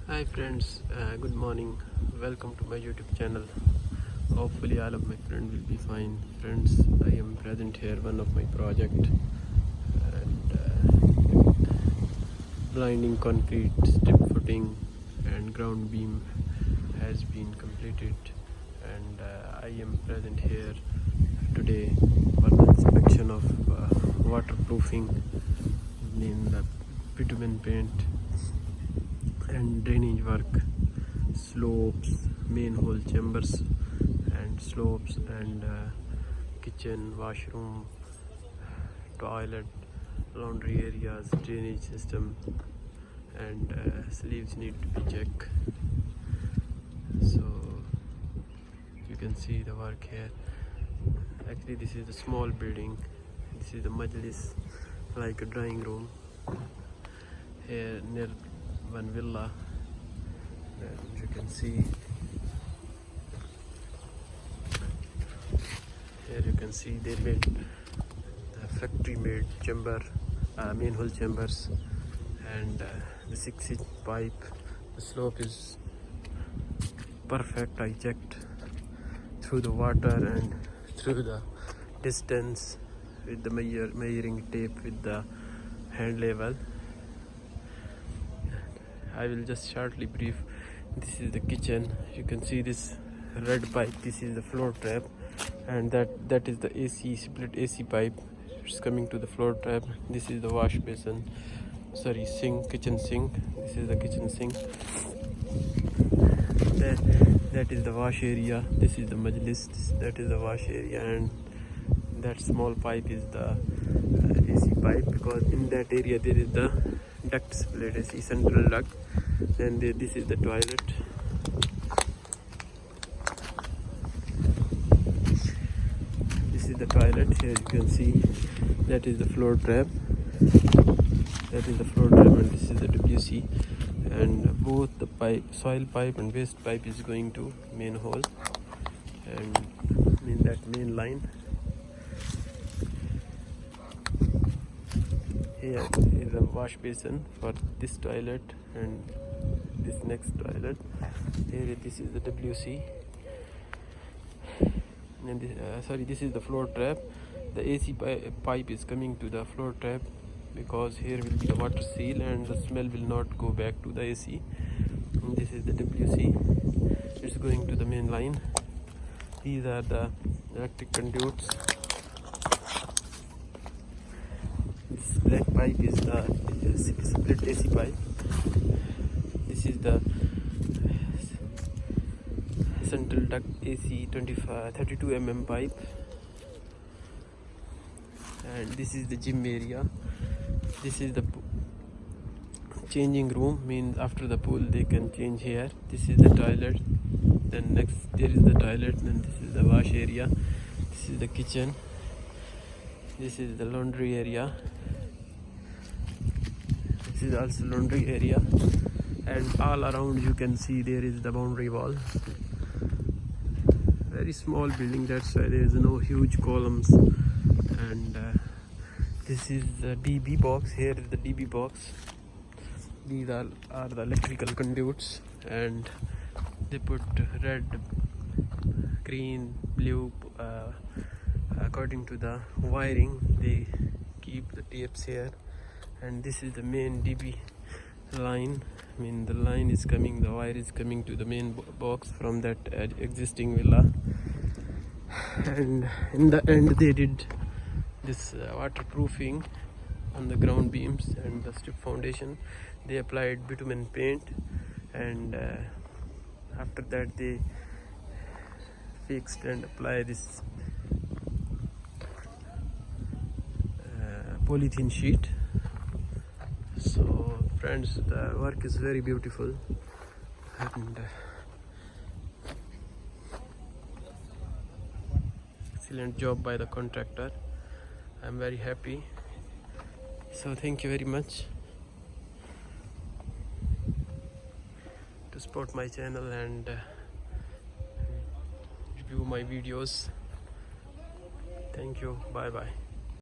Hi friends, good morning. Welcome to my YouTube channel. Hopefully all of my friends will be fine. Friends, I am present here one of my project, and blinding concrete strip footing and ground beam has been completed, and I am present here today for the inspection of waterproofing in the bitumen paint and drainage work, slopes, main hole chambers and slopes, and kitchen, washroom, toilet, laundry areas, drainage system, and sleeves need to be checked. So you can see the work here. Actually this is a small building. This is the majlis, like a drawing room here near one villa. And you can see here, you can see they made the factory made chamber, main hole chambers, and the 6-inch pipe. The slope is perfect. I checked through the water and through the distance with the measuring tape with the hand level. I will just shortly brief. This is the kitchen. You can see this red pipe. This is the floor trap, and that is the AC split AC pipe. It's coming to the floor trap. This is the wash basin. Sorry, sink, kitchen sink. This is the kitchen sink. That is the wash area. This is the majlis. That is the wash area, and that small pipe is the AC pipe, because in that area there is the duct split, AC central duct. Then this is the toilet. This is the toilet. Here you can see that is the floor trap. That is the floor trap, and this is the WC. And both the pipe, soil pipe and waste pipe, is going to main hole and in that main line. Here is a wash basin for this toilet and this next toilet. Here this is the WC, and this is the floor trap. The AC pipe is coming to the floor trap, because here will be the water seal and the smell will not go back to the AC. And this is the WC. It's going to the main line. These are the electric conduits. This black pipe is the split AC pipe. This is the central duct AC 32 mm pipe. And this is the gym area. This is the changing room, means after the pool they can change here. This is the toilet. Then next there is the toilet. Then this is the wash area. This is the kitchen. This is the laundry area. This is also laundry area. And all around you can see there is the boundary wall. Very small building, that's why there is no huge columns. And this is the DB box. Here is the DB box. These are the electrical conduits, and they put red, green, blue according to the wiring. They keep the tapes here. And this is the main DB line. I mean, the line is coming, the wire is coming to the main box from that existing villa. And in the end they did this waterproofing on the ground beams and the strip foundation. They applied bitumen paint, and after that they fixed and apply this polythene sheet. So friends, the work is very beautiful, and excellent job by the contractor. I'm very happy. So thank you very much to support my channel and review my videos. Thank you. Bye bye.